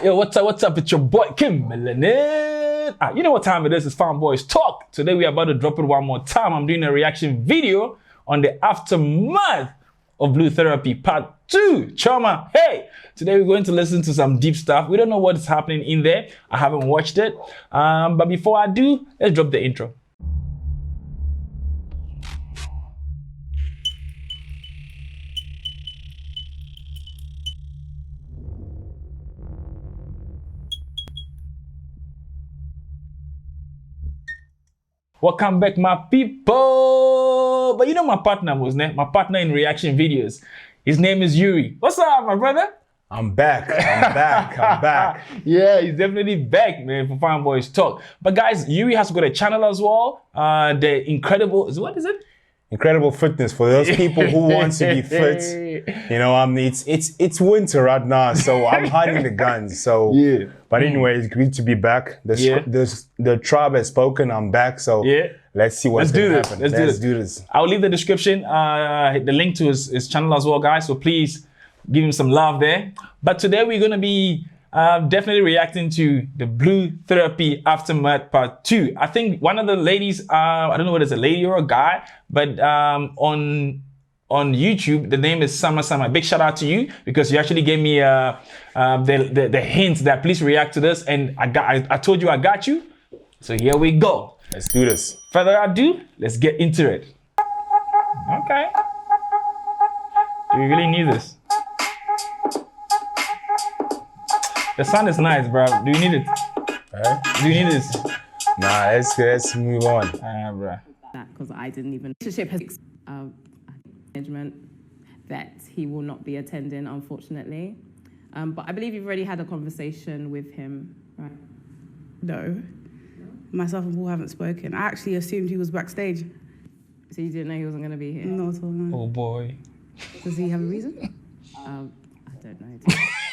Yo, what's up? What's up? It's your boy Kim Melanin. You know what time it is? It's Farm Boys Talk. Today we are about to drop it one more time. I'm doing a reaction video on the aftermath of Blue Therapy Part 2. Chioma, hey! Today we're going to listen to some deep stuff. We don't know what's happening in there. I haven't watched it. But before I do, let's drop the intro. Welcome back, my people. But you know my partner, wasn't it? My partner in reaction videos. His name is Yuri. What's up, my brother? I'm back. I'm back. Yeah, he's definitely back, man, for Fine Boys Talk. But guys, Yuri has got a channel as well. The Incredible, what is it? Incredible Fitness for those people who want to be fit. You know, it's winter right now, so I'm hiding the guns. So yeah. But anyway, it's great to be back. The tribe has spoken. I'm back. So yeah. Let's see what's going to happen. Let's do this. I'll leave the description, the link to his channel as well, guys. So please give him some love there. But today we're going to be definitely reacting to the Blue Therapy Aftermath Part 2. I think one of the ladies, I don't know whether it's a lady or a guy, but on YouTube, the name is Sama. Big shout out to you because you actually gave me the hint that please react to this, and I told you I got you. So here we go. Let's do this. Further ado, let's get into it. Okay. Do we really need this? The sound is nice, bro. Do you need it? Do you need this? Nah, let's move on. Bro. Because I didn't even. Relationship has management that he will not be attending, unfortunately. But I believe you've already had a conversation with him, right? No. Myself and Paul haven't spoken. I actually assumed he was backstage. So you didn't know he wasn't going to be here? Not at all, no. Oh boy. Does he have a reason? I don't know.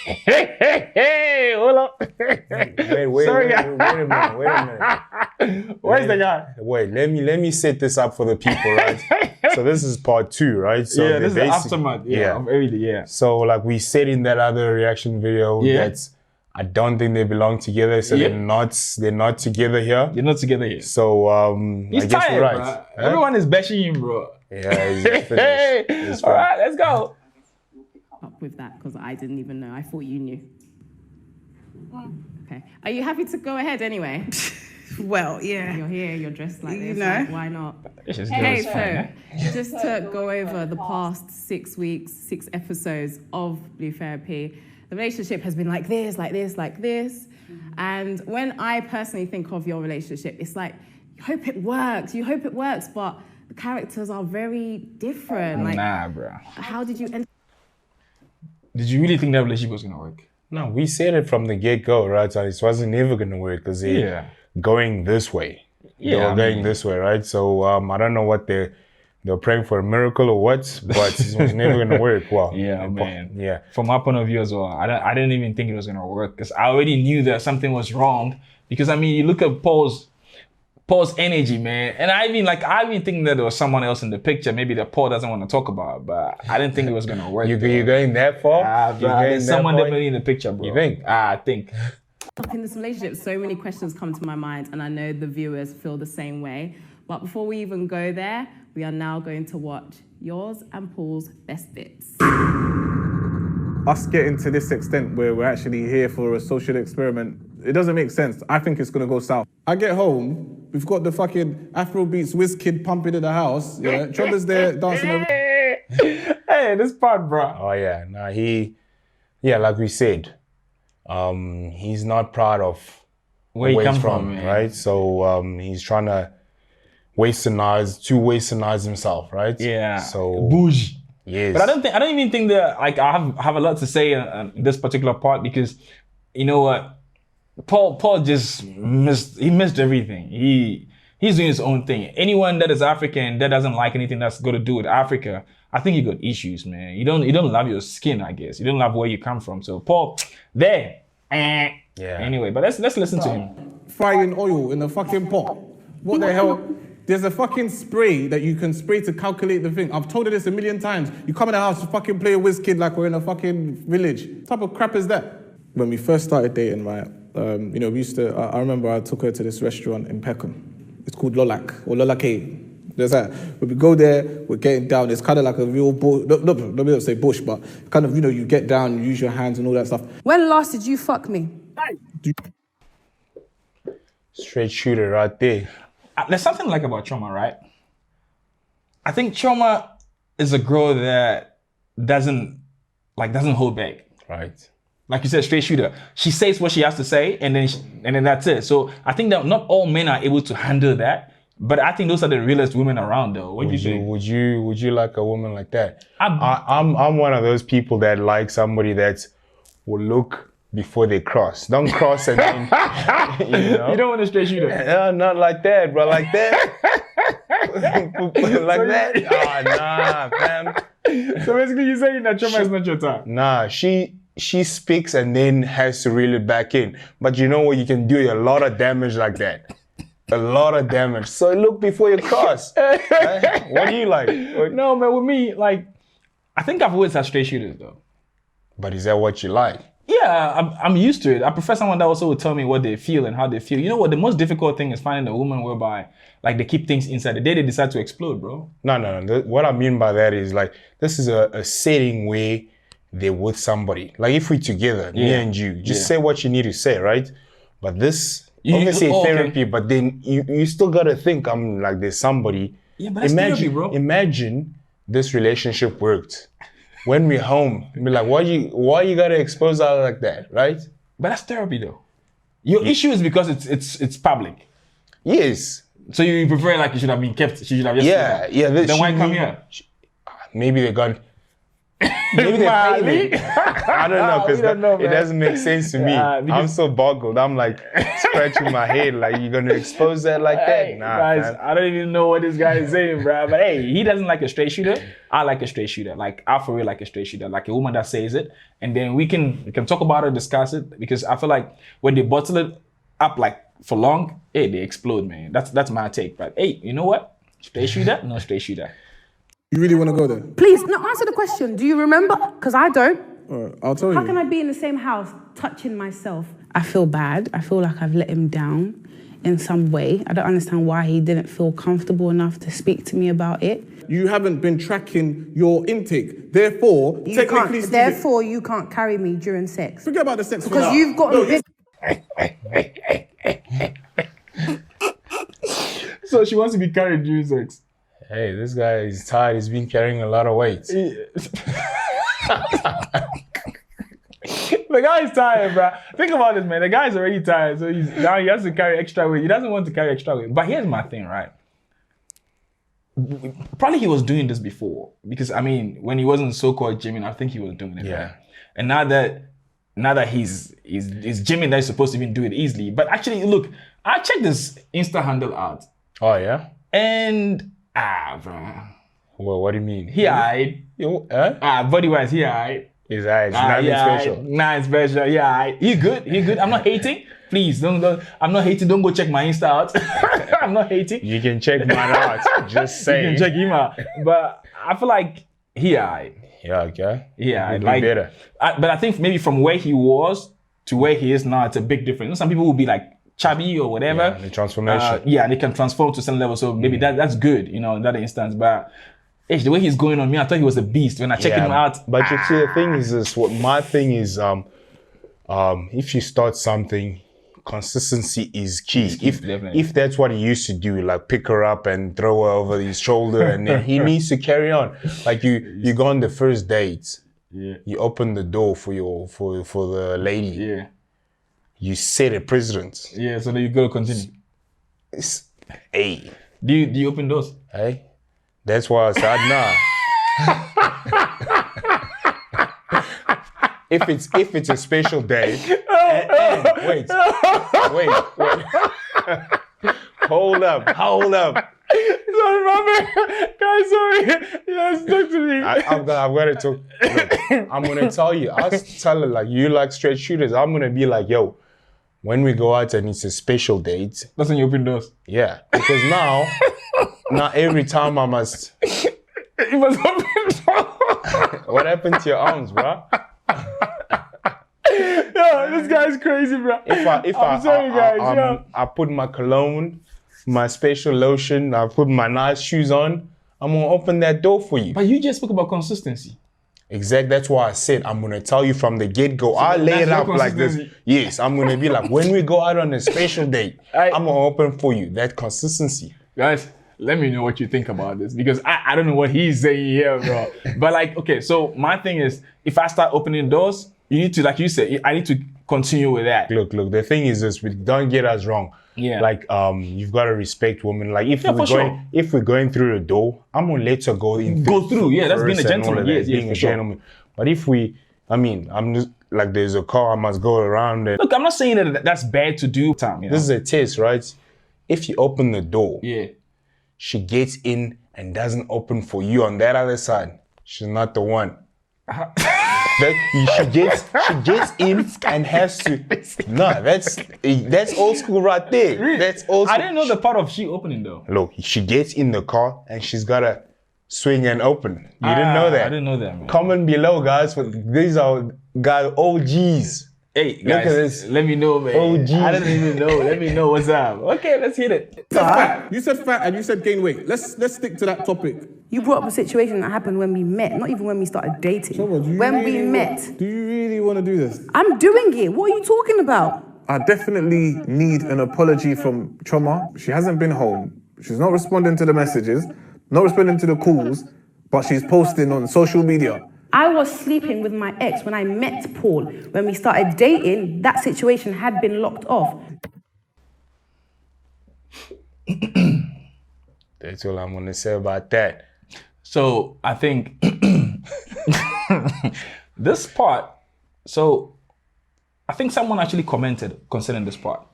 Hey, hold up. Wait a minute. Where's the guy? Wait, let me set this up for the people, right? So this is part 2, right? So yeah, this is the aftermath. Yeah, of everything. Yeah. So like we said in that other reaction video, that I don't think they belong together. So they're not together here. They're not together here. So he's I guess tired, we're right. Bro. Huh? Everyone is bashing him, bro. Yeah, he's finished. All right, let's go. Up with that because I didn't even know. I thought you knew. Okay. Are you happy to go ahead anyway? Well, yeah. You're here, you're dressed like this. You know. Like, why not? Hey, so just to go over the past 6 weeks, 6 episodes of Blue Therapy, the relationship has been like this, like this, like this. And when I personally think of your relationship, it's like, you hope it works, but the characters are very different. Like, nah, bro. How did you end? Did you really think that relationship was gonna work? No, we said it from the get-go, right? So it wasn't never gonna work because they're going this way. Yeah, going this way, right? So I don't know what they're praying for a miracle or what, but it was never gonna work. Well, yeah, man. Yeah. From my point of view as well, I didn't even think it was gonna work because I already knew that something was wrong. Because I mean, you look at Paul's energy, man, and I even think that there was someone else in the picture, maybe that Paul doesn't want to talk about, but I didn't think it was gonna work. You're going that far? There's someone definitely in the picture, bro. You think? I think. In this relationship, so many questions come to my mind, and I know the viewers feel the same way. But before we even go there, we are now going to watch yours and Paul's best bits. Us getting to this extent where we're actually here for a social experiment, it doesn't make sense. I think it's gonna go south. I get home, we've got the fucking Afrobeats whiz kid pumping in the house. Yeah, Chomba's there dancing around. Hey, this part, bro. Oh yeah, nah, like we said, he's not proud of where he comes from, man. Right? So he's trying to westernize himself, right? Yeah. So bougie. Yes. But I don't even think that like I have a lot to say in this particular part because you know what, Paul just missed everything. He's doing his own thing. Anyone that is African that doesn't like anything that's got to do with Africa, I think you got issues, man. You don't love your skin, I guess. You don't love where you come from. So Paul, there. Yeah. Anyway, but let's listen to him. Frying oil in a fucking pot. What the hell? There's a fucking spray that you can spray to calculate the thing. I've told her this a million times. You come in the house to fucking play a whiz kid like we're in a fucking village. What type of crap is that? when we first started dating, right, you know, we used to, I remember I took her to this restaurant in Peckham. It's called Lolak, or Lolake. There's that. When we go there, we're getting down. It's kind of like a real bush, no, let me not say bush, but kind of, you know, you get down, you use your hands and all that stuff. When last did you fuck me? Straight shooter right there. There's something like about Chioma, right? I think Chioma is a girl that doesn't hold back. Right. Like you said, straight shooter. She says what she has to say, and then that's it. So I think that not all men are able to handle that. But I think those are the realest women around, though. What do you think? Would you like a woman like that? I'm one of those people that like somebody that will look before they cross. Don't cross and then, you know? You don't want a straight shooter. No, not like that, bro. Like that. Like that. Nah, fam. So basically, you're saying that Chioma is not your type. Nah, she speaks and then has to reel it back in. But you know what? You can do a lot of damage like that. A lot of damage. So look before you cross. What do you like? No, man, with me, like, I think I've always had straight shooters, though. But is that what you like? Yeah, I'm used to it. I prefer someone that also will tell me what they feel and how they feel. You know what? The most difficult thing is finding a woman whereby, like, they keep things inside. The day they decide to explode, bro. No. What I mean by that is, like, this is a setting where they're with somebody. Like, if we're together, me and you, just say what you need to say, right? But this... Obviously therapy, but then you still gotta think there's somebody. Yeah, but that's therapy, bro. Imagine this relationship worked. When we're home, be like, why you gotta expose her like that, right? But that's therapy, though. Your issue is because it's public. Yes. So you prefer like it should have been kept. She should have just. Yeah. Then why come here? Maybe they got. Maybe they're paying. I don't know, because it doesn't make sense to me. I'm so boggled. I'm like scratching my head, like, you're gonna expose that like that? Nah, guys, man. I don't even know what this guy is saying, bro. But hey, he doesn't like a straight shooter. I like a straight shooter. Like, I for real like a straight shooter, like a woman that says it, and then we can talk about it, discuss it, because I feel like when they bottle it up like for long, hey, they explode, man. That's my take. But hey, you know what? Straight shooter, no straight shooter. You really want to go there? Please, no, answer the question. Do you remember? Because I don't. All right, I'll tell you. How can I be in the same house touching myself? I feel bad. I feel like I've let him down in some way. I don't understand why he didn't feel comfortable enough to speak to me about it. You haven't been tracking your intake. Therefore, technically speaking... Therefore, you can't carry me during sex. Forget about the sex for Because now. you've got a big... So she wants to be carried during sex. Hey, this guy is tired. He's been carrying a lot of weight. The guy is tired, bro. Think about this, man. The guy is already tired, so now he has to carry extra weight. He doesn't want to carry extra weight. But here's my thing, right? Probably he was doing this before, because I mean, when he wasn't so-called gymming, I think he was doing it. Yeah. Right? And now that he's gymming, that he's supposed to even do it easily. But actually, look, I checked this Insta handle out. Oh yeah. And bro. Well, what do you mean? He alright. Body-wise, he alright. He's alright. Nothing special. Nothing special. Yeah, alright. He good. I'm not hating. Please, don't. I'm not hating. Don't go check my Insta out. I'm not hating. You can check mine out. Just say. You can check him out. But I feel like he alright. Yeah, okay. Yeah, like better. But I think maybe from where he was to where he is now, it's a big difference. You know, some people will be like chubby or whatever. Yeah, the transformation. They can transform to some level. So maybe that's good, you know, in that instance. But the way he's going on me, I thought he was a beast when I checked him out. But you see, the thing is this. What my thing is, if you start something, consistency is key. If that's what he used to do, like pick her up and throw her over his shoulder, and then he needs to carry on. Like you go on the first date. Yeah. You open the door for the lady. Yeah. You set a precedent. Yeah, so then you gotta continue. Hey. Do you open doors? Hey. That's why I said nah. If it's a special day. Wait. Hold up. Sorry, guys, sorry. Yes, talk to me. I've got to talk. Look, I'm gonna tell you. I'll tell her like, you like straight shooters. I'm gonna be like, yo, when we go out and it's a special date. That's when you open doors. Yeah, because now every time I must. You must open doors. What happened to your arms, bro? Yeah, this guy's crazy, bro. I put my cologne, my special lotion, I put my nice shoes on, I'm gonna open that door for you. But you just spoke about consistency. Exactly, that's why I said I'm gonna tell you from the get-go. I lay it out like this. Yes, I'm gonna be like, when we go out on a special date, I'm gonna open for you. That consistency. Guys, let me know what you think about this, because I don't know what he's saying here, bro. But like, okay, so my thing is, if I start opening doors, you need to, like you said, I need to continue with that. Look, the thing is this, don't get us wrong. Yeah. Like, you've got to respect women. Like, if we're going through the door, I'm gonna let her go in. Go through, yeah, that's being a gentleman. Yes, being a gentleman. But if I'm just like, there's a car, I must go around. And look, I'm not saying that that's bad to do. Time, you know? This is a test, right? If you open the door, she gets in and doesn't open for you on that other side, she's not the one. She gets in and has to. No, that's old school right there. Really? That's old school. I didn't know the part of she opening though. Look, she gets in the car and she's gotta swing and open. You didn't know that? I didn't know that, man. Comment below, guys. These are guys OGs. Hey, guys, look at this. Let me know, man. OGs. I don't even know. Let me know what's up. Okay, let's hit it. You said fat and you said gain weight. Let's stick to that topic. You brought up a situation that happened when we met, not even when we started dating. Chioma, when we met. Do you really want to do this? I'm doing it. What are you talking about? I definitely need an apology from Chioma. She hasn't been home. She's not responding to the messages, not responding to the calls, but she's posting on social media. I was sleeping with my ex when I met Paul. When we started dating, that situation had been locked off. That's all I'm gonna say about that. So I think this part, so I think someone actually commented concerning this part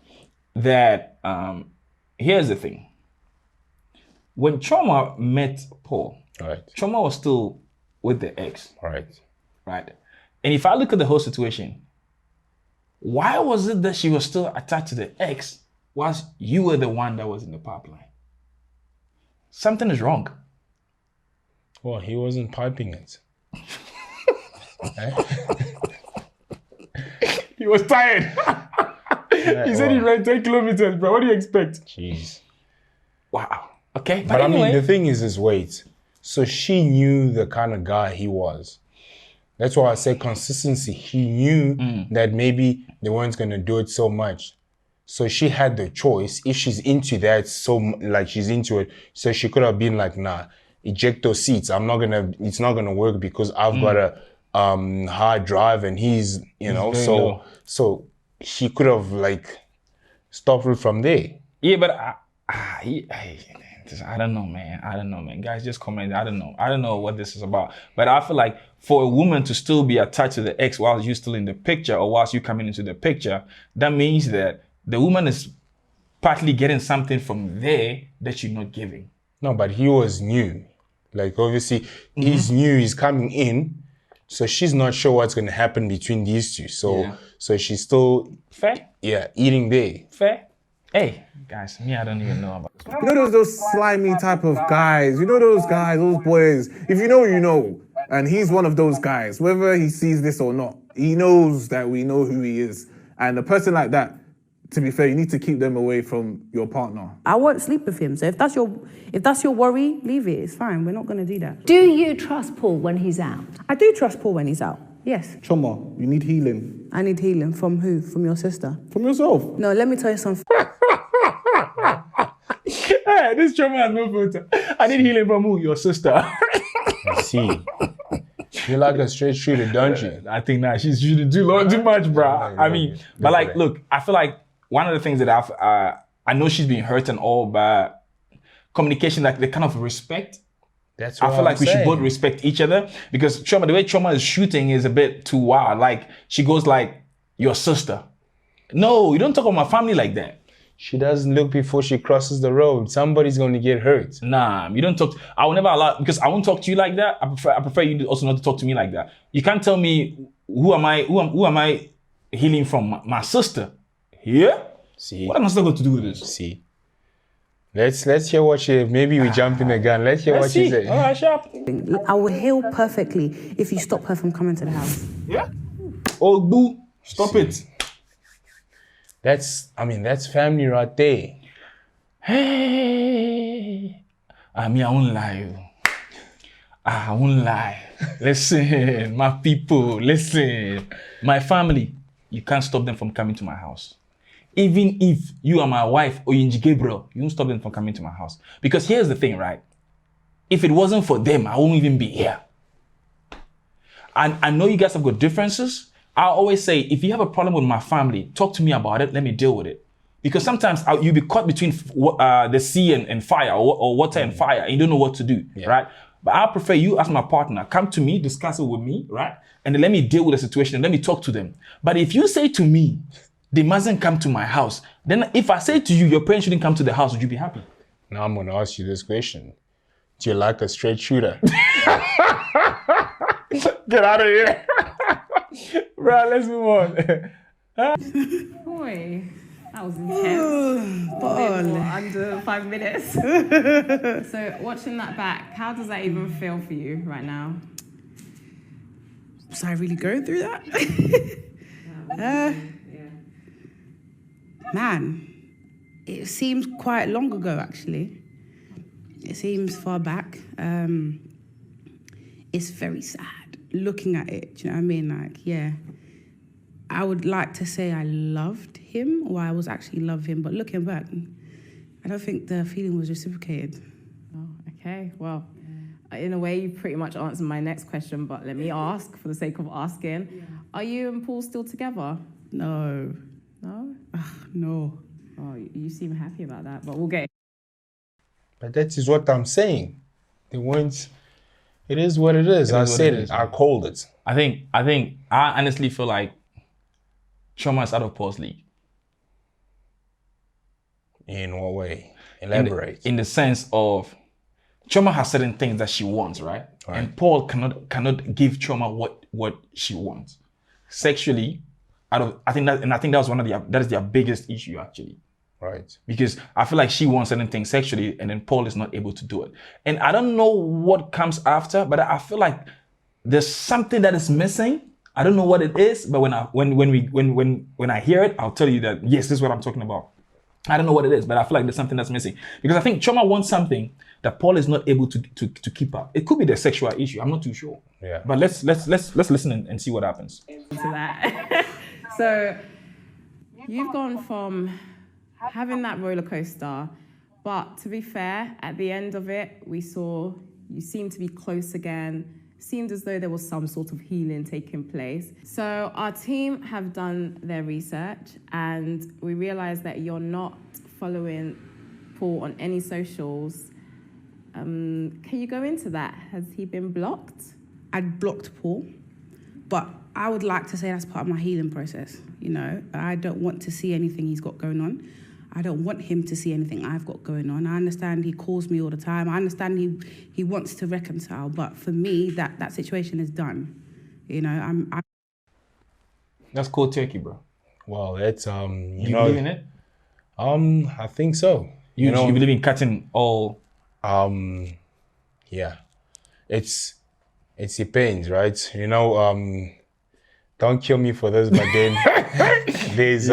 that here's the thing. When Chioma met Paul, Chioma was still with the ex. Right. And if I look at the whole situation, why was it that she was still attached to the ex whilst you were the one that was in the pipeline? Something is wrong. Well, he wasn't piping it. He was tired. He said he ran 10 kilometers, bro. What do you expect? Jeez. Wow. Okay. But anyway. I mean, the thing is wait. So she knew the kind of guy he was. That's why I say consistency. He knew that maybe they weren't going to do it so much. So she had the choice. If she's into that, she's into it, so she could have been like, nah, eject those seats. It's not gonna work because I've got a hard drive and he's, so she could have stopped it from there. Yeah, but I don't know, man. Guys, just comment. I don't know what this is about. But I feel like for a woman to still be attached to the ex whilst you're still in the picture or whilst you coming into the picture, that means that the woman is partly getting something from there that you're not giving. No, but he was new. Obviously, he's new, he's coming in. So she's not sure what's going to happen between these two. So she's still... Fair? Yeah, eating there. Fair? Hey, guys, me, I don't even know about this. You know those slimy type of guys? You know those guys, those boys? If you know, you know. And he's one of those guys. Whether he sees this or not, he knows that we know who he is. And a person like that, to be fair, you need to keep them away from your partner. I won't sleep with him. So if that's your worry, leave it. It's fine. We're not going to do that. Do you trust Paul when he's out? I do trust Paul when he's out. Yes. Chioma, you need healing. I need healing from who? From your sister? From yourself. No, let me tell you something. Hey, this Chioma has no filter. I need healing from who? Your sister. I see. You like a straight shooter, don't you? I think now she's shooting too much, bro. I mean, but look, I feel like one of the things that I know she's been hurt and all by communication, the kind of respect. That's what I feel like we should both respect each other, because Chioma, the way Chioma is shooting is a bit too wild. She goes your sister. No, you don't talk about my family like that. She doesn't look before she crosses the road. Somebody's going to get hurt. Nah, you don't talk. I will never allow, because I won't talk to you like that. I prefer you also not to talk to me like that. You can't tell me who am I healing from? My sister. Yeah? See. What am I still going to do with this? See. Let's hear what she, maybe we jump in the gun. Let's hear what she said. All right, sharp. I will heal perfectly if you stop her from coming to the house. Yeah? Oh, boo. Stop it. That's family right there. Hey, I won't lie. I won't lie. Listen, my people, listen. My family, you can't stop them from coming to my house. Even if you are my wife or Yinji Gabriel, you won't stop them from coming to my house. Because here's the thing, right? If it wasn't for them, I won't even be here. And I know you guys have got differences. I always say, if you have a problem with my family, talk to me about it, let me deal with it. Because sometimes you'll be caught between the sea and fire, or water and fire, and you don't know what to do, right? But I prefer you as my partner, come to me, discuss it with me, right? And then let me deal with the situation, and let me talk to them. But if you say to me, they mustn't come to my house, then if I say to you, your parents shouldn't come to the house, would you be happy? Now I'm going to ask you this question. Do you like a straight shooter? Get out of here. Right, let's move on. Boy, that was intense. Under 5 minutes. So watching that back, how does that even feel for you right now? Was I really going through that? Man, it seems quite long ago, actually. It seems far back. It's very sad looking at it. Do you know what I mean? Like, yeah, I would like to say I loved him, or I was actually love him, but looking back, I don't think the feeling was reciprocated. Oh, okay. Well, in a way, you pretty much answered my next question, but let me ask for the sake of asking. Yeah. Are you and Paul still together? No. No? No. Oh, you seem happy about that, but we'll get. But that is what I'm saying. They weren't. It is what it is. I said it. I called it. I honestly feel like Chioma is out of Paul's league. In what way? Elaborate. In the sense of Chioma has certain things that she wants, right? And Paul cannot give Chioma what she wants. Sexually, I think that was that is their biggest issue actually. Right. Because I feel like she wants certain things sexually and then Paul is not able to do it. And I don't know what comes after, but I feel like there's something that is missing. I don't know what it is, but when I hear it, I'll tell you that yes, this is what I'm talking about. I don't know what it is, but I feel like there's something that's missing. Because I think Chioma wants something that Paul is not able to keep up. It could be the sexual issue. I'm not too sure. Yeah. But let's listen and see what happens. To that. So you've gone from having that roller coaster, but to be fair, at the end of it, we saw you seemed to be close again. Seemed as though there was some sort of healing taking place. So our team have done their research and we realized that you're not following Paul on any socials. Can you go into that? Has he been blocked? I'd blocked Paul, but I would like to say that's part of my healing process. You know, I don't want to see anything he's got going on. I don't want him to see anything I've got going on. I understand he calls me all the time. I understand he wants to reconcile, but for me, that situation is done. You know, That's cold turkey, bro. Well, that's You believe in it? I think so. You believe in cutting all? Yeah. It depends, right? You know, don't kill me for this, but then there's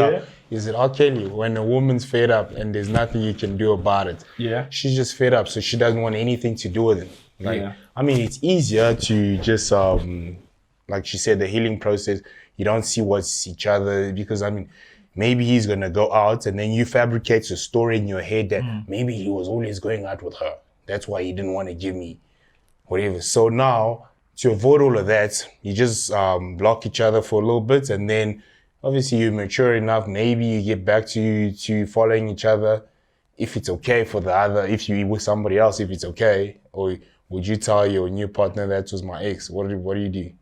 is it okay when a woman's fed up and there's nothing you can do about it? Yeah. She's just fed up, so she doesn't want anything to do with it. Like, I mean, it's easier to just like she said, the healing process. You don't see what's each other because I mean, maybe he's gonna go out and then you fabricate a story in your head that maybe he was always going out with her. That's why he didn't want to give me whatever. So now to avoid all of that, you just block each other for a little bit and then obviously you're mature enough, maybe you get back to following each other if it's okay for the other, if you're with somebody else, if it's okay. Or would you tell your new partner that was my ex? What do you do?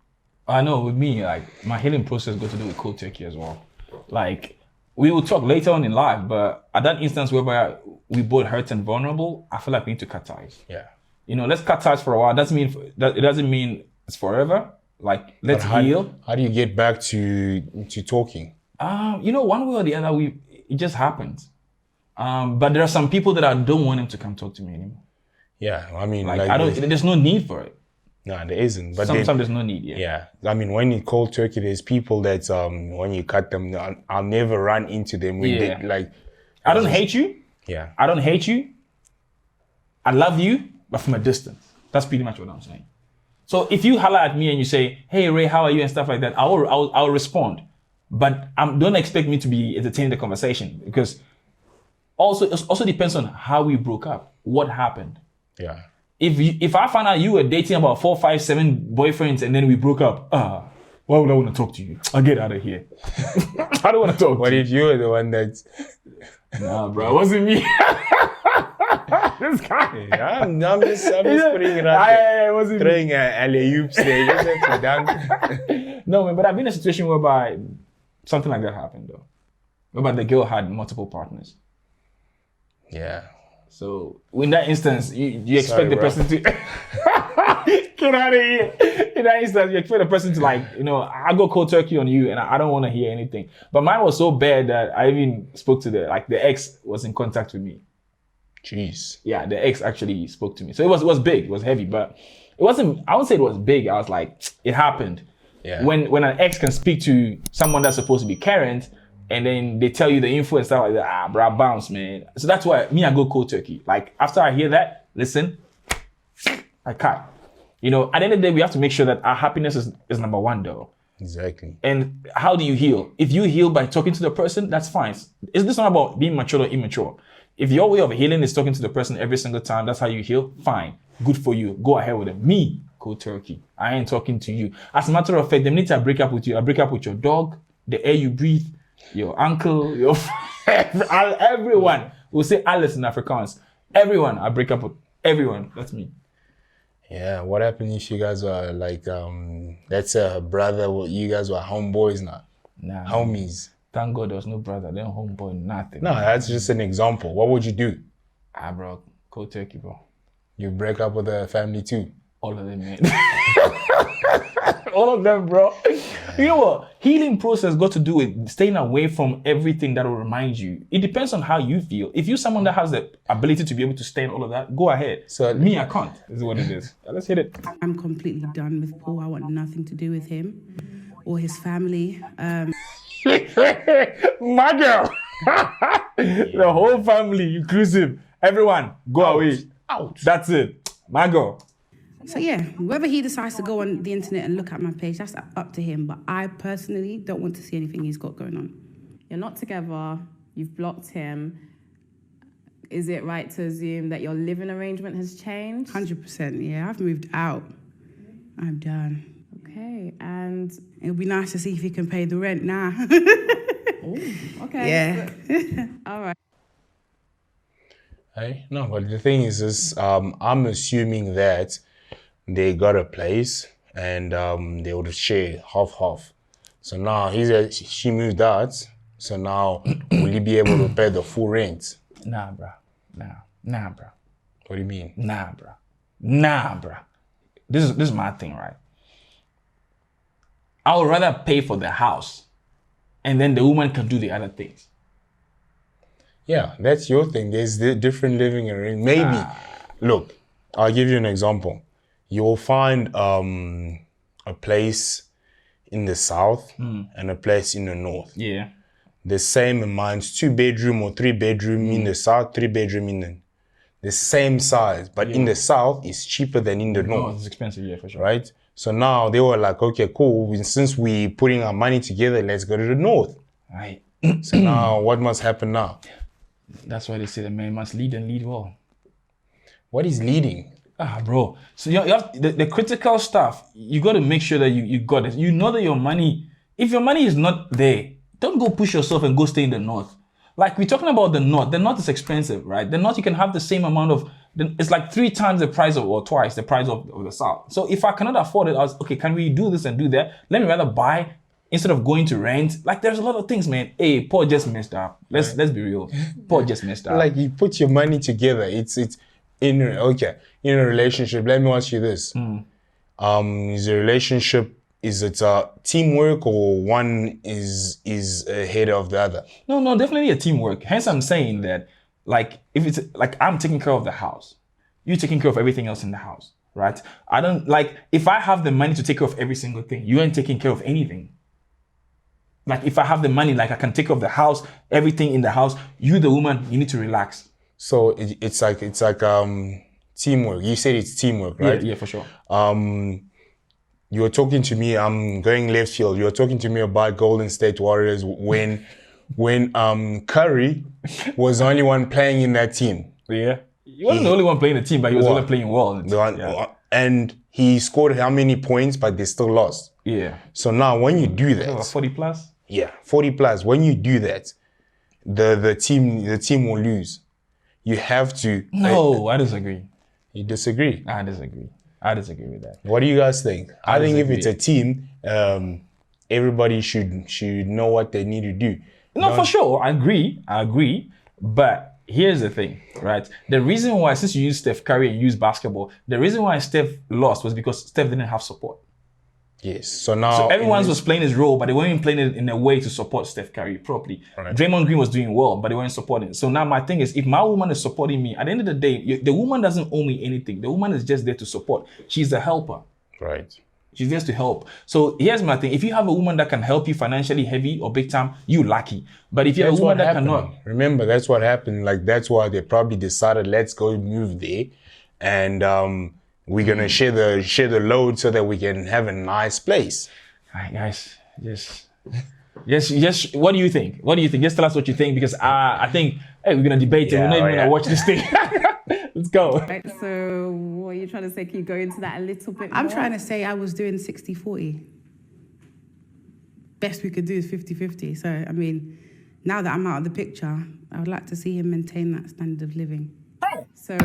I know with me, like my healing process got to do with cold turkey as well. Like we will talk later on in life, but at that instance whereby we both hurt and vulnerable, I feel like we need to cut ties. Yeah. You know, let's cut ties for a while. It doesn't mean it's forever. Like let's heal. How do you get back to talking? You know, one way or the other, it just happens. But there are some people that I don't want them to come talk to me anymore. Yeah, I mean, like there's no need for it. No, there isn't. But Sometimes there's no need. yeah. I mean, when you cold turkey, there's people that when you cut them, I'll never run into them. When they, like, I don't hate you. Yeah. I don't hate you. I love you, but from a distance. That's pretty much what I'm saying. So if you holler at me and you say, "Hey Ray, how are you?" and stuff like that, I'll respond. But don't expect me to be entertaining the conversation, because it also depends on how we broke up, what happened. Yeah. If I found out you were dating about 4, 5, 7 boyfriends and then we broke up, why would I want to talk to you? I'll get out of here. I don't want to talk. What if you were the one that's... Nah, bro, it wasn't me. This guy. Yeah, I'm just putting it out there. It wasn't throwing me. Alley-oops there. Just have to dunk. No, man, but I've been in a situation whereby something like that happened, though. Whereby the girl had multiple partners. Yeah. So in that instance, you expect Sorry, the bro. person to get out of here. In that instance, you expect the person to, like, I go cold turkey on you and I don't want to hear anything. But mine was so bad that I even spoke to the ex was in contact with me. Jeez. Yeah, the ex actually spoke to me. So it was big, it was heavy, but it wasn't, I wouldn't say it was big. I was like, it happened. Yeah. When an ex can speak to someone that's supposed to be current, and then they tell you the info and stuff like that, bro, bounce, man. So that's why I go cold turkey. Like, after I hear that, listen, I cut. At the end of the day, we have to make sure that our happiness is number one, though. Exactly. And how do you heal? If you heal by talking to the person, that's fine. Is this not about being mature or immature? If your way of healing is talking to the person every single time, that's how you heal, fine. Good for you. Go ahead with it. Me, cold turkey. I ain't talking to you. As a matter of fact, the minute I break up with you, I break up with your dog, the air you breathe, your uncle, your everyone. We'll say Alice in Afrikaans. Everyone, I break up with everyone. That's me. Yeah, what happened if you guys were like, that's a brother, you guys were homeboys now? Nah. Homies. Thank God there was no brother, then homeboy, nothing. No, that's just an example. What would you do? Bro, cold turkey, bro. You break up with the family too? All of them, man. All of them, bro. You know what? Healing process got to do with staying away from everything that will remind you. It depends on how you feel. If you're someone that has the ability to be able to stand all of that, go ahead. So me, I can't. This is what it is. Let's hit it. I'm completely done with Paul. I want nothing to do with him or his family. My girl. The whole family, inclusive. Everyone, go away. Ouch. That's it. My girl. So yeah, whether he decides to go on the internet and look at my page, that's up to him. But I personally don't want to see anything he's got going on. You're not together. You've blocked him. Is it right to assume that your living arrangement has changed? 100%, yeah. I've moved out. I'm done. Okay, and It'll be nice to see if he can pay the rent now. okay. Yeah. All right. Hey, no, but the thing is I'm assuming that they got a place and they would share half. So now she moved out. So now will he be able to pay the full rent? Nah, bro. Nah, bro. What do you mean? Nah, bro. This is my thing, right? I would rather pay for the house and then the woman can do the other things. Yeah, that's your thing. There's the different living arrangements. Maybe, look, I'll give you an example. You'll find a place in the south and a place in the north. Yeah. The same amounts, 2-bedroom or 3-bedroom in the south, 3-bedroom in the same size. But in the south, it's cheaper than in the north. It's expensive, yeah, for sure. Right? So now they were like, okay, cool. Since we putting our money together, let's go to the north. Right. So now what must happen now? That's why they say the man must lead and lead well. What is leading? Bro. So you have the critical stuff. You got to make sure that you got it. You know that your money, if your money is not there, don't go push yourself and go stay in the north. Like we're talking about the north. The north is expensive, right? The north, you can have the same amount of, it's like 3 times the price of, or twice the price of the south. So if I cannot afford it, I was, okay, can we do this and do that? Let me rather buy instead of going to rent. Like there's a lot of things, man. Hey, Paul just messed up. Let's be real. Paul just messed up. Like you put your money together. It's in a relationship. Let me ask you this. Is a relationship, is it teamwork or one is ahead of the other? No, definitely a teamwork. Hence I'm saying that, like, if it's like I'm taking care of the house, you're taking care of everything else in the house. right? I don't like, if I have the money to take care of every single thing, you ain't taking care of anything. Like if I have the money, like I can take care of the house, everything in the house, you, the woman, you need to relax. So it's like teamwork. You said it's teamwork, right? Yeah, for sure. You were talking to me, I'm going left field. You were talking to me about Golden State Warriors when Curry was the only one playing in that team. Yeah. He wasn't the only one playing the team, but he was the only playing well. And he scored how many points, but they still lost. Yeah. So now when you do that, 40 plus? Yeah, 40 plus. When you do that, the team will lose. You have to. No, I disagree. You disagree? I disagree with that. What do you guys think? I think if it's a team, everybody should know what they need to do. No, for sure. I agree. But here's the thing, right? The reason why, since you use Steph Curry and use basketball, the reason why Steph lost was because Steph didn't have support. Yes. So now. So everyone was playing his role, but they weren't playing it in a way to support Steph Curry properly. Right. Draymond Green was doing well, but they weren't supporting. So now my thing is, if my woman is supporting me, at the end of the day, the woman doesn't owe me anything. The woman is just there to support. She's a helper. Right. She's there to help. So here's my thing. If you have a woman that can help you financially heavy or big time, you lucky. But if you have a woman that cannot. Remember, that's what happened. Like, that's why they probably decided, let's go move there. And we're going to share the load so that we can have a nice place. All right, guys. Yes. What do you think? Just tell us what you think, because I think, hey, we're going to debate it. We're not even going to watch this thing. Let's go. Right, so what are you trying to say? Can you go into that a little bit I'm more? trying to say I was doing 60-40. Best we could do is 50-50. So, I mean, now that I'm out of the picture, I would like to see him maintain that standard of living. So,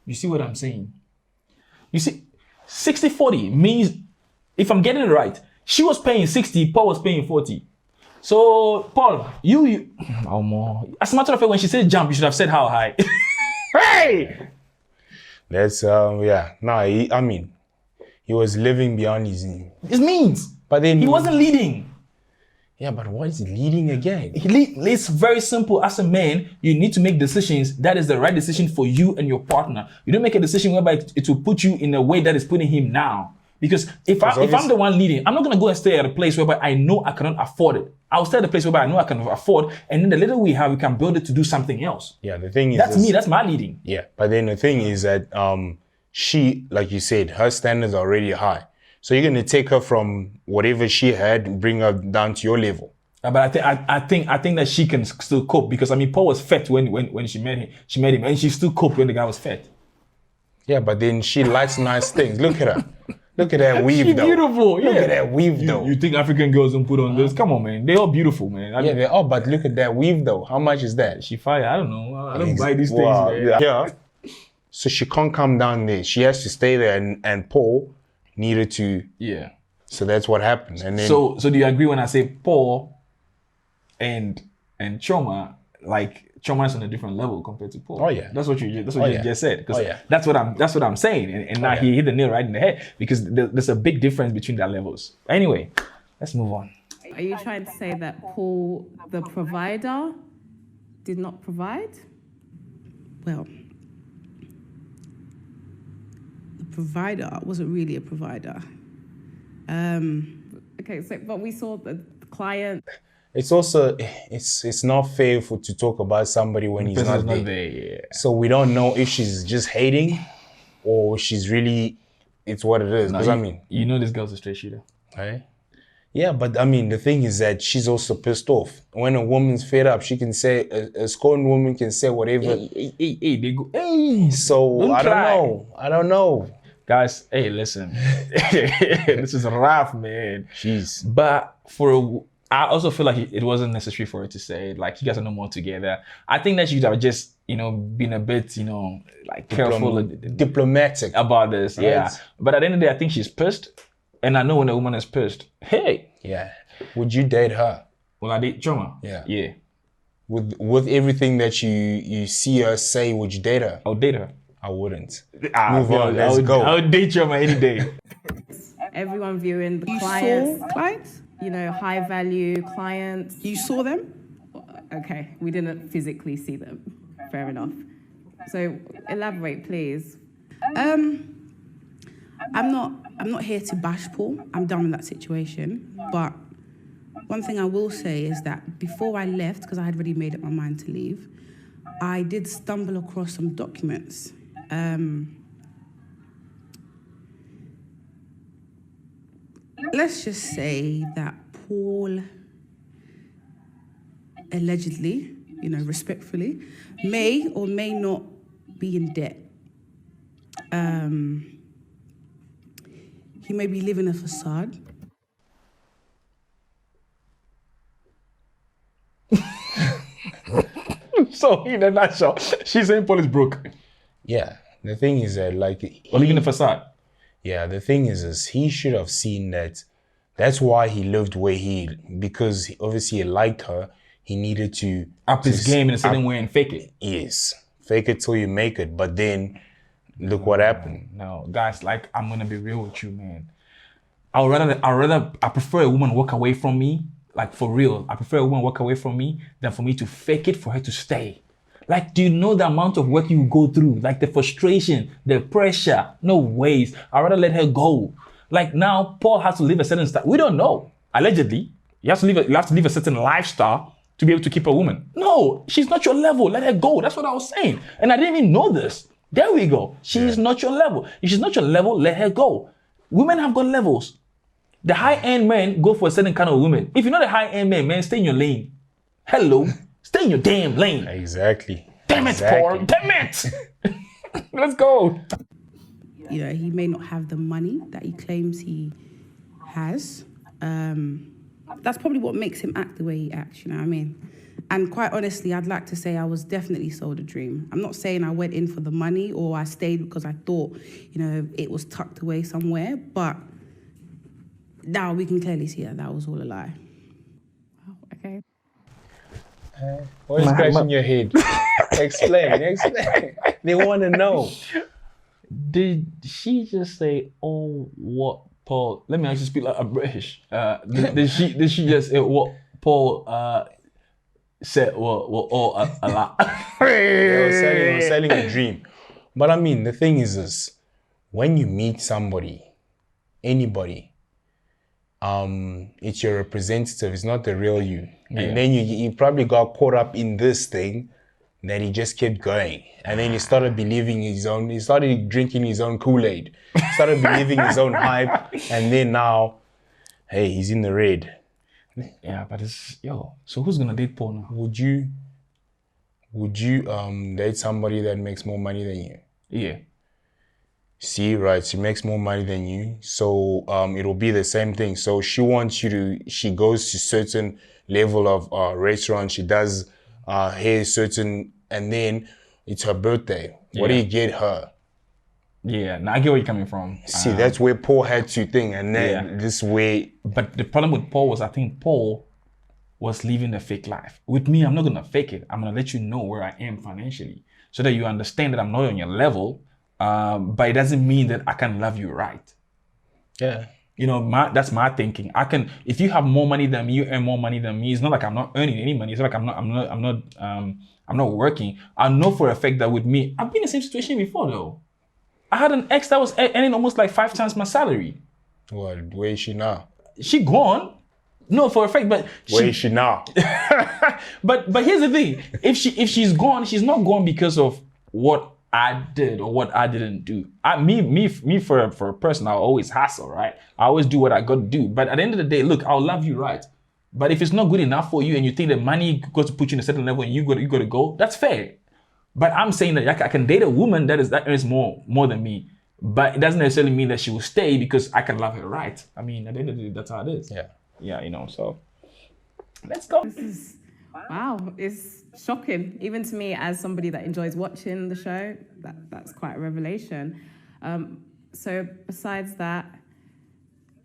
you see what I'm saying? You see, 60-40 means, if I'm getting it right, she was paying 60, Paul was paying 40. So, Paul, you as a matter of fact, when she said jump, you should have said how high. Hey! That's, No, he was living beyond his means. But then he wasn't leading. Yeah, but what is he leading again? It's very simple. As a man, you need to make decisions that is the right decision for you and your partner. You don't make a decision whereby it will put you in a way that is putting him down. Because if I'm the one leading, I'm not going to go and stay at a place whereby I know I cannot afford it. I'll stay at a place whereby I know I can afford, and then the little we have, we can build it to do something else. Yeah, the thing is... That's my leading. Yeah, but then the thing is that she, like you said, her standards are already high. So you're going to take her from whatever she had and bring her down to your level. But I think that she can still cope, because Paul was fat when she met him, and she still coped when the guy was fat. Yeah, but then she likes nice things. Look at her. Look at that weave, She's though. Beautiful. Look at that weave, though. You think African girls don't put on this? Come on, man. They're all beautiful, man. They are, but look at that weave, though. How much is that? She fire. I don't know. I don't buy these things, man. Yeah. So she can't come down there. She has to stay there, and Paul needed to. Yeah. So that's what happened. And then. So do you agree when I say Paul and Chioma, like Chioma is on a different level compared to Paul? Oh yeah. That's what you just said. Because that's what I'm saying. And now he hit the nail right in the head, because there's a big difference between their levels. Anyway, let's move on. Are you trying to say that Paul, the provider, did not provide? Well, the provider wasn't really a provider. Okay, so but we saw the client. It's also, it's not fair to talk about somebody when he's not there. Yeah. So we don't know if she's just hating or she's really, it's what it is. Because you know this girl's a straight shooter. Right? Yeah, but the thing is that she's also pissed off. When a woman's fed up, she can say, a scorned woman can say whatever. They go, hey. So I don't know. Guys, hey, listen. This is rough, man. Jeez. But I also feel like it wasn't necessary for her to say it. Like, you guys are no more together. I think that she should have just, been a bit, like careful, diplomatic about this. Right? Yeah. But at the end of the day, I think she's pissed. And I know when a woman is pissed, hey. Yeah. Would you date her? Well, I date Chioma. Yeah. Yeah. With everything that you see her say, would you date her? I would date her. I wouldn't. Move on. Let's go. I would date Chioma any day. Everyone viewing the You clients. saw clients? High value clients. You saw them? Okay, we didn't physically see them. Fair enough. So elaborate, please. I'm not here to bash Paul. I'm done with that situation. But one thing I will say is that before I left, because I had already made up my mind to leave, I did stumble across some documents. Let's just say that Paul allegedly, respectfully, may or may not be in debt. He may be living a facade. So in a nutshell, she's saying Paul is broke. Yeah, the thing is that Or living a facade. Yeah, the thing is he should have seen that. That's why he lived where because obviously he liked her. He needed to up his game in a certain way and fake it. Yes, fake it till you make it. But then, look what happened. No, guys, I'm gonna be real with you, man. I prefer a woman walk away from me, for real. I prefer a woman walk away from me than for me to fake it for her to stay. Do you know the amount of work you go through? The frustration, the pressure. No ways. I'd rather let her go. Now, Paul has to live a certain style. We don't know. Allegedly, you have to live a certain lifestyle to be able to keep a woman. No, she's not your level. Let her go. That's what I was saying. And I didn't even know this. There we go. She is not your level. If she's not your level, let her go. Women have got levels. The high-end men go for a certain kind of women. If you're not a high-end man, stay in your lane. Hello. Stay in your damn lane. Exactly. Damn it, Paul. Damn it. Let's go. He may not have the money that he claims he has. That's probably what makes him act the way he acts, you know what I mean? And quite honestly, I'd like to say I was definitely sold a dream. I'm not saying I went in for the money or I stayed because I thought, it was tucked away somewhere, but now we can clearly see that was all a lie. Oh, okay. Why are you scratching your head? Explain. They want to know. Did she just say, "Oh, what Paul"? Let me actually speak like a British. Did she just say what Paul said? All a lot. They were selling a dream. But I mean, the thing is this: when you meet somebody, anybody, it's your representative. It's not the real you. And then you probably got caught up in this thing. That he just kept going. And then he started believing he started drinking his own Kool-Aid. Started believing his own hype. And then now, hey, he's in the red. Yeah, but so who's gonna date Paul now? Would you date somebody that makes more money than you? Yeah. See, right, she makes more money than you. So it'll be the same thing. So she goes to certain level of restaurant, she does hair certain, and then it's her birthday. What do you get her? Yeah, now I get where you're coming from. See, that's where Paul had to think, and then this way. But the problem with Paul was, I think Paul was living a fake life. With me, I'm not gonna fake it. I'm gonna let you know where I am financially, so that you understand that I'm not on your level. But it doesn't mean that I can love you right. Yeah. That's my thinking. If you have more money than me, you earn more money than me. It's not like I'm not earning any money. It's not like I'm not working. I know for a fact that with me, I've been in the same situation before though. I had an ex that was earning almost 5 times my salary. What? Where is she now? She gone. No, for a fact, but where is she now? but here's the thing: if she's gone, she's not gone because of what I did or what I didn't do. Me for a person, I'll always hustle, right? I always do what I got to do. But at the end of the day, look, I'll love you, right? But if it's not good enough for you and you think that money got to put you in a certain level and you got to go, that's fair. But I'm saying that I can date a woman that earns more than me. But it doesn't necessarily mean that she will stay because I can love her, right? I mean, at the end of the day, that's how it is. Yeah, so let's go. Wow, it's shocking. Even to me, as somebody that enjoys watching the show, that's quite a revelation. So besides that,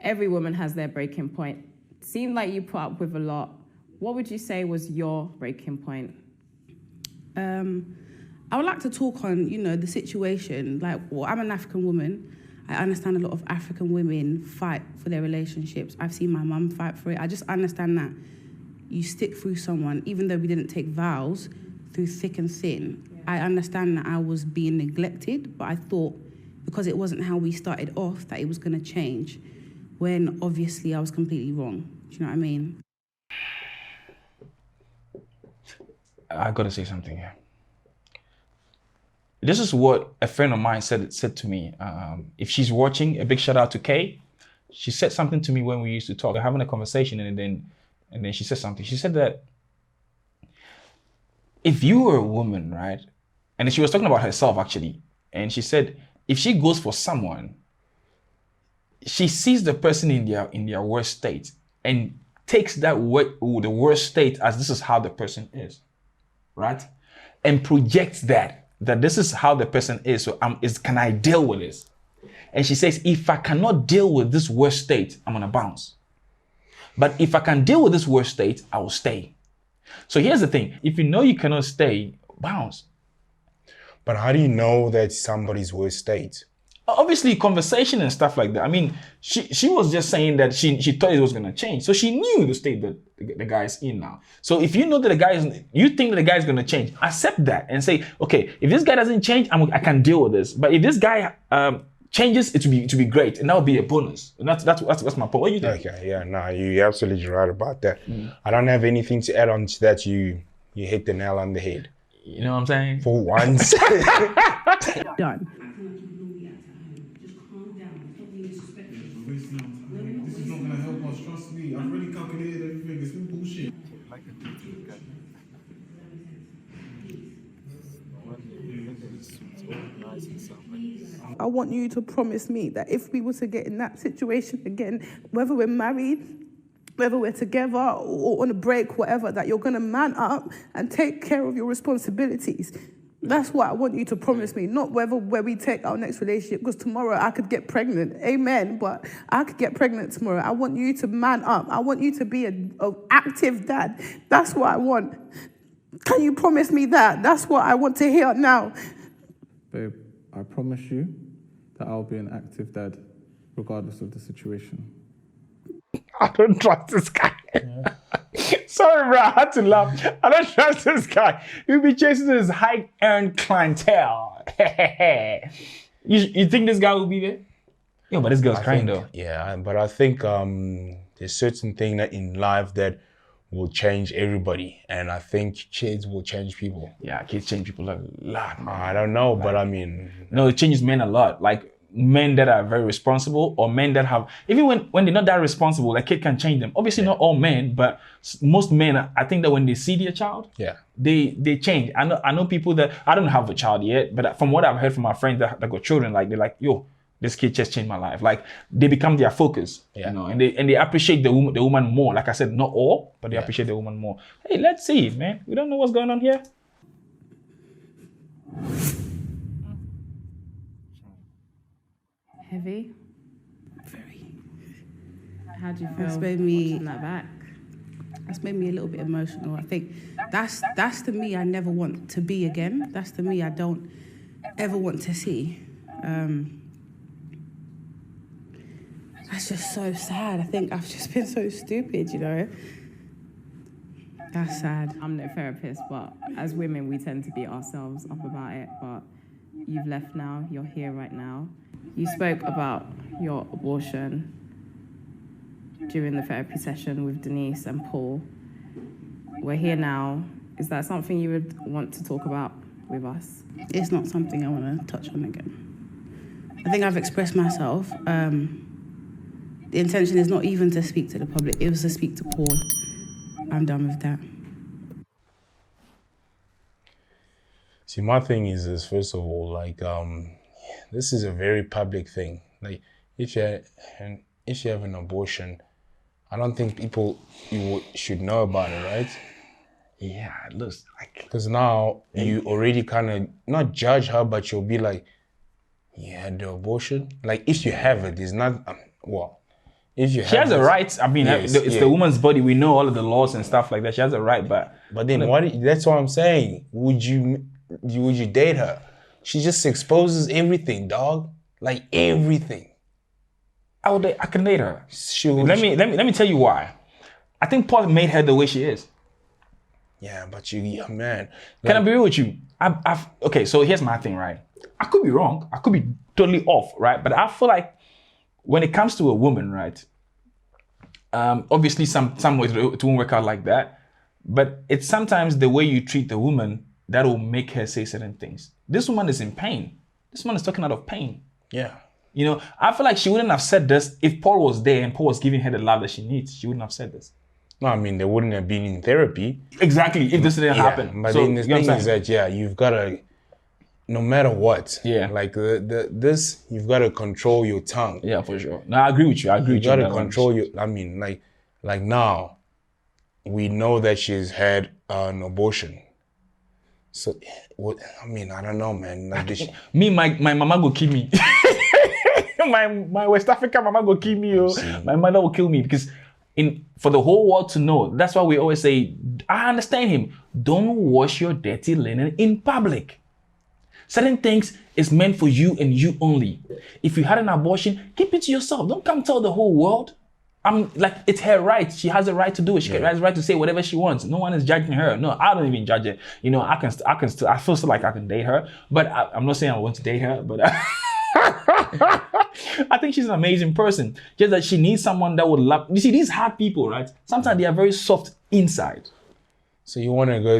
every woman has their breaking point. Seemed like you put up with a lot. What would you say was your breaking point? I would like to talk on, the situation. I'm an African woman. I understand a lot of African women fight for their relationships. I've seen my mum fight for it. I just understand that you stick through someone, even though we didn't take vows, through thick and thin. Yeah. I understand that I was being neglected, but I thought because it wasn't how we started off that it was going to change, when obviously I was completely wrong. Do you know what I mean? I gotta say something here. This is what a friend of mine said to me. If she's watching, a big shout out to Kay. She said something to me when we used to talk, having a conversation, and then she said something. She said that if you were a woman, right, and she was talking about herself actually, and she said if she goes for someone, she sees the person in their worst state and takes the worst state as this is how the person is, right, and projects that this is how the person is. So can I deal with this? And she says, if I cannot deal with this worst state, I'm gonna bounce. But if I can deal with this worst state, I will stay. So here's the thing. If you know you cannot stay, bounce. But how do you know that somebody's worst state? Obviously, conversation and stuff like that. I mean, she was just saying that she thought it was gonna change. So she knew the state that the guy is in now. So if you know that you think that the guy is gonna change, accept that and say, okay, if this guy doesn't change, I can deal with this. But if this guy changes, it will be great, and that will be a bonus. And that's my point. What do you think? Okay, yeah, no, you're absolutely right about that. I don't have anything to add on to that. You hit the nail on the head. You know what I'm saying? For once. Done. This is not gonna help us, trust me. I've already calculated everything. It's been bullshit. I want you to promise me that if we were to get in that situation again, whether we're married, whether we're together or on a break, whatever, that you're going to man up and take care of your responsibilities. That's what I want you to promise me, not where we take our next relationship, because tomorrow I could get pregnant. Amen. But I could get pregnant tomorrow. I want you to man up. I want you to be an active dad. That's what I want. Can you promise me that? That's what I want to hear now. Babe, I promise you that I'll be an active dad, regardless of the situation. I don't trust this guy. Yeah. Sorry, bro. I had to laugh. I don't trust this guy. He'll be chasing his high-earned clientele. You think this guy will be there? Yeah, but this girl's crying though. Yeah, but I think there's certain thing that in life that will change everybody, and I think kids will change people. Yeah, kids change people a lot, man. I don't know, but I mean, no, it changes men a lot. Like men that are very responsible, or men that have, even when they're not that responsible, a kid can change them. Obviously, not all men, but most men, I think that when they see their child, they change. I know people that, I don't have a child yet, but from what I've heard from my friends that got children, like they're like, yo, this kid just changed my life. Like they become their focus, you know, and they appreciate the woman more. Like I said, not all, but they appreciate the woman more. Hey, let's see, man. We don't know what's going on here. Heavy? Very. How do you feel That's made me watching that back? That's made me a little bit emotional. I think that's the me I never want to be again. That's the me I don't ever want to see. That's just so sad. I think I've just been so stupid, you know. That's sad. I'm no therapist, but as women, we tend to beat ourselves up about it. But you've left now. You're here right now. You spoke about your abortion during the therapy session with Denise and Paul. We're here now. Is that something you would want to talk about with us? It's not something I want to touch on again. I think I've expressed myself. The intention is not even to speak to the public. It was to speak to Paul. I'm done with that. See, my thing is first of all, like, this is a very public thing. Like, if you have an abortion, I don't think you should know about it, right? Yeah, it looks like. Because now you already kind of not judge her, but you'll be like, you had the abortion. Like, if you have it, it's not if you she has a right. I mean, it's the woman's body. We know all of the laws and stuff like that. She has a right, but then that's what I'm saying. Would you date her? She just exposes everything, dog. Like everything. I can date her. Let me tell you why. I think Paul made her the way she is. Yeah, but man. Can I be real with you? Okay, so here's my thing, right? I could be wrong. I could be totally off, right? But I feel like when it comes to a woman, right? Obviously, some ways it won't work out like that. But it's sometimes the way you treat the woman that will make her say certain things. This woman is in pain. This woman is talking out of pain. Yeah. You know, I feel like she wouldn't have said this if Paul was there and Paul was giving her the love that she needs. She wouldn't have said this. No, I mean, they wouldn't have been in therapy. Exactly, if this didn't happen. But So, then the you know thing what I'm is saying? that, you've got to, no matter what, Yeah. like this, you've got to control your tongue. Yeah, for sure. No, I agree with you. You got to on that control one. your, I mean, like now, we know that she's had an abortion. So, what? I mean, I don't know, man. Like Me, my mama go kill me. my West African mama go kill me. My mother will kill me because for the whole world to know. That's why we always say, I understand him. Don't wash your dirty linen in public. Certain things is meant for you and you only. If you had an abortion, keep it to yourself. Don't come tell the whole world. I'm like, it's her right. She has a right to do it. She has a right to say whatever she wants. No one is judging her. No, I don't even judge her. You know, I feel so like I can date her, but I'm not saying I want to date her, but I think she's an amazing person. Just that she needs someone that would love. You see, these hard people, right? Sometimes they are very soft inside. So you want to go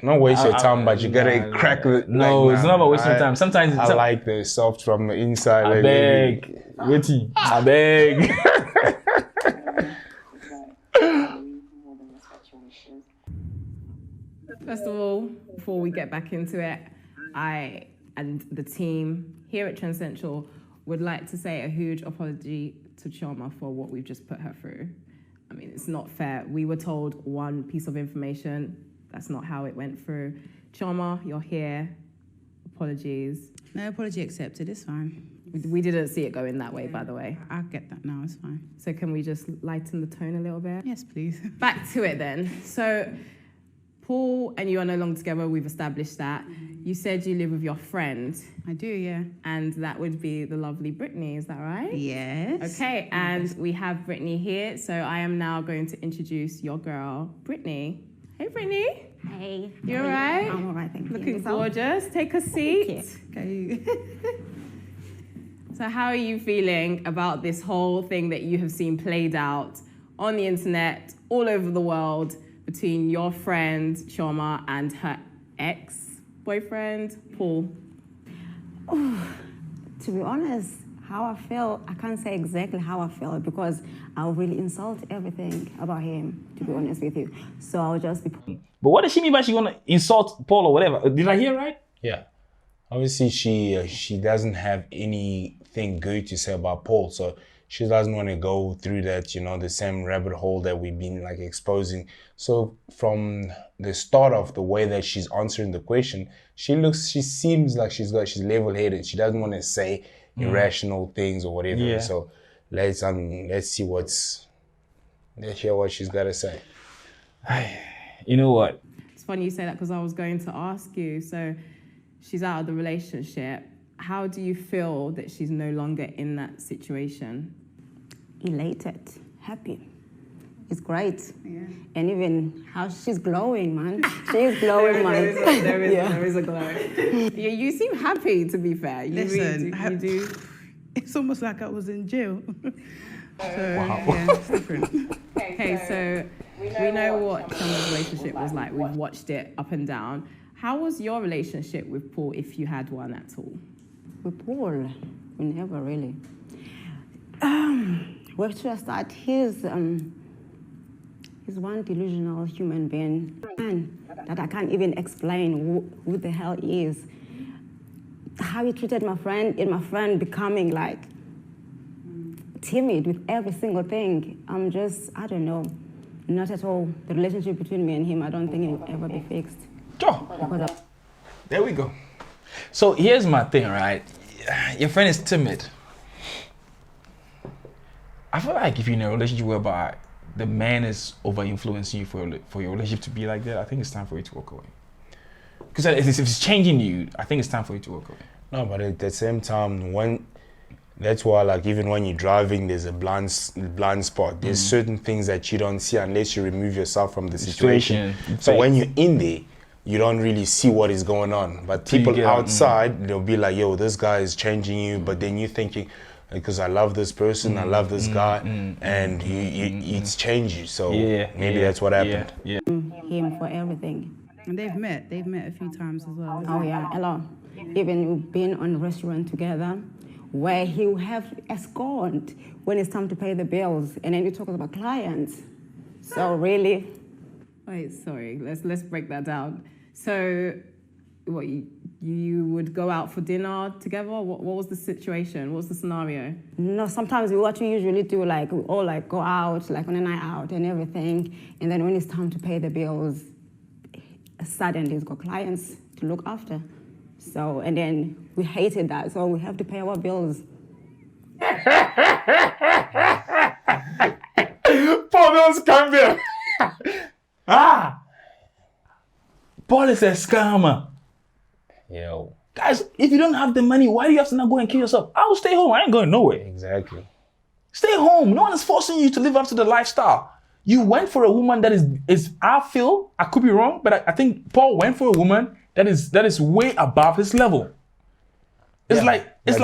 not waste your time, but you gotta crack it. No, it's not about wasting time. Sometimes I like the soft from the inside. I beg, waiting. I beg. First of all, before we get back into it, I and the team here at Trend Central would like to say a huge apology to Chioma for what we've just put her through. I mean, it's not fair. We were told one piece of information. That's not how it went through. Chioma, you're here. Apologies. No apology accepted, it's fine. We didn't see it going that way, by the way. I get that now, it's fine. So can we just lighten the tone a little bit? Yes, please. Back to it then. So Paul and you are no longer together. We've established that. You said you live with your friend. I do, yeah. And that would be the lovely Brittany, is that right? Yes. Okay, and we have Brittany here. So I am now going to introduce your girl, Brittany. Hey, Brittany. Hey. You all right? I'm all right, thank you. Looking gorgeous. Take a seat. Okay. So how are you feeling about this whole thing that you have seen played out on the internet, all over the world, between your friend, Chioma, and her ex-boyfriend, Paul? To be honest, how I feel, I can't say exactly how I feel because I'll really insult everything about him, to be honest with you. So I'll just be... But what does she mean by she gonna insult Paul or whatever? Did I hear right? Yeah. Obviously, she doesn't have anything good to say about Paul, so she doesn't want to go through that, you know, the same rabbit hole that we've been like exposing. So from the start of the way that she's answering the question, she seems like she's level-headed. She doesn't want to say irrational things or whatever. Yeah. So let's hear what she's got to say. You know what? It's funny you say that because I was going to ask you. So she's out of the relationship. How do you feel that she's no longer in that situation? Elated, happy. It's great. Yeah. And even how she's glowing, man. She's glowing, man. There is a glow. Yeah, you seem happy, to be fair. You Listen, really do. You do. It's almost like I was in jail. So, Wow. yeah, it's different. Okay, so we know what Chioma's relationship was like. We've watched it up and down. How was your relationship with Paul, if you had one at all? With Paul, we never really. Where should I start? He's one delusional human being, man, that I can't even explain who the hell he is. How he treated my friend, and my friend becoming like timid with every single thing. I don't know, not at all. The relationship between me and him, I don't think it will ever be fixed. Oh, there we go. So here's my thing, right? Your friend is timid. I feel like if you're in a relationship whereby the man is over-influencing you for your relationship to be like that, I think it's time for you to walk away. Because if it's changing you, I think it's time for you to walk away. No, but at the same time, when That's why, like, even when you're driving, there's a blind spot. There's certain things that you don't see unless you remove yourself from the situation. So when you're in there, you don't really see what is going on. But people outside, they'll be like, yo, this guy is changing you. But then you're thinking, because I love this person, I love this guy, and it's changed you. So maybe that's what happened. Him for everything. And they've met a few times as well. Oh yeah, a lot. Even we've been on a restaurant together where he will have a Scorned when it's time to pay the bills, and then you talk about clients. So really. Wait, sorry, let's break that down. So, what, you would go out for dinner together? What was the situation? What was the scenario? No, sometimes what we usually do, like, we all like go out, like on a night out and everything, and then when it's time to pay the bills, suddenly he's got clients to look after. So, and then we hated that, so we have to pay our bills. Paul knows Cambia. Paul is a scammer. Yo. Guys, if you don't have the money, why do you have to not go and kill yourself? I'll stay home. I ain't going nowhere. Exactly. Stay home. No one is forcing you to live up to the lifestyle. You went for a woman that is I feel, I could be wrong, but I think Paul went for a woman that is way above his level. But then as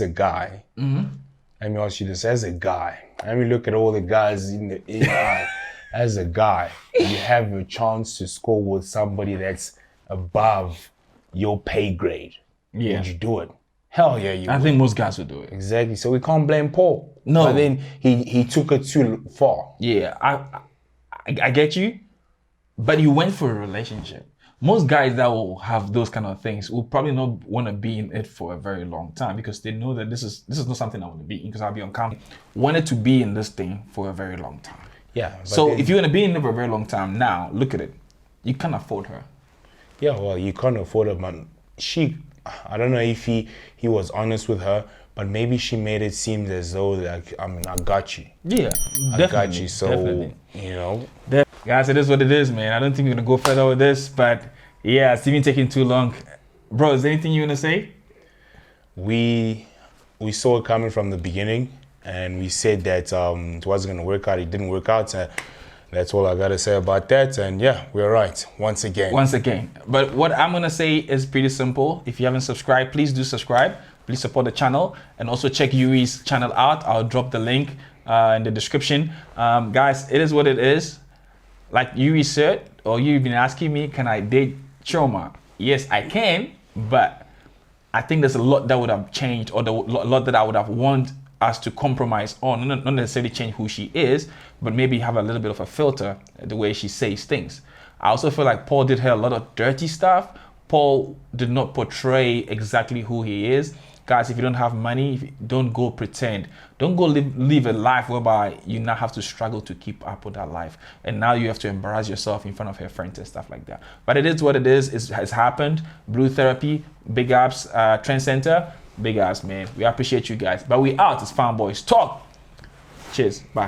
a guy, let me ask you this, as a guy, let me look at all the guys in the eye. As a guy, you have a chance to score with somebody that's above your pay grade. Yeah. Would you do it? Hell yeah, you would. I think most guys would do it. Exactly. So we can't blame Paul. No. But then he took it too far. Yeah, I get you, but you went for a relationship. Most guys that will have those kind of things will probably not want to be in it for a very long time because they know that this is not something I want to be in because I'll be uncomfortable. Wanted to be in this thing for a very long time. Yeah. So if you're gonna be in it for a very long time, now look at it. You can't afford her. Yeah, well, you can't afford her, but I don't know if he was honest with her, but maybe she made it seem as though like, I got you. Yeah, I got you. So you know. Guys, it is what it is, man. I don't think we're gonna go further with this, but yeah, it's even taking too long. Bro, is there anything you wanna say? We saw it coming from the beginning, and we said that it wasn't gonna work out. It didn't work out. That's all I gotta say about that. And yeah, we're right once again. But what I'm gonna say is pretty simple. If you haven't subscribed, please do subscribe. Please support the channel and also check Yui's channel out. I'll drop the link in the description. Guys, it is what it is. Like Yui said, or you've been asking me, can I date Chioma? Yes, I can, but I think there's a lot that would have changed, or a lot that I would have wanted us to compromise on, not necessarily change who she is, but maybe have a little bit of a filter the way she says things. I also feel like Paul did her a lot of dirty stuff. Paul did not portray exactly who he is. Guys, if you don't have money, don't go pretend. Don't go live a life whereby you now have to struggle to keep up with that life. And now you have to embarrass yourself in front of your friends and stuff like that. But it is what it is. It has happened. Blue Therapy, big ups, Trend Center, big ups, man. We appreciate you guys. But we out as Farm Boys Talk. Cheers. Bye.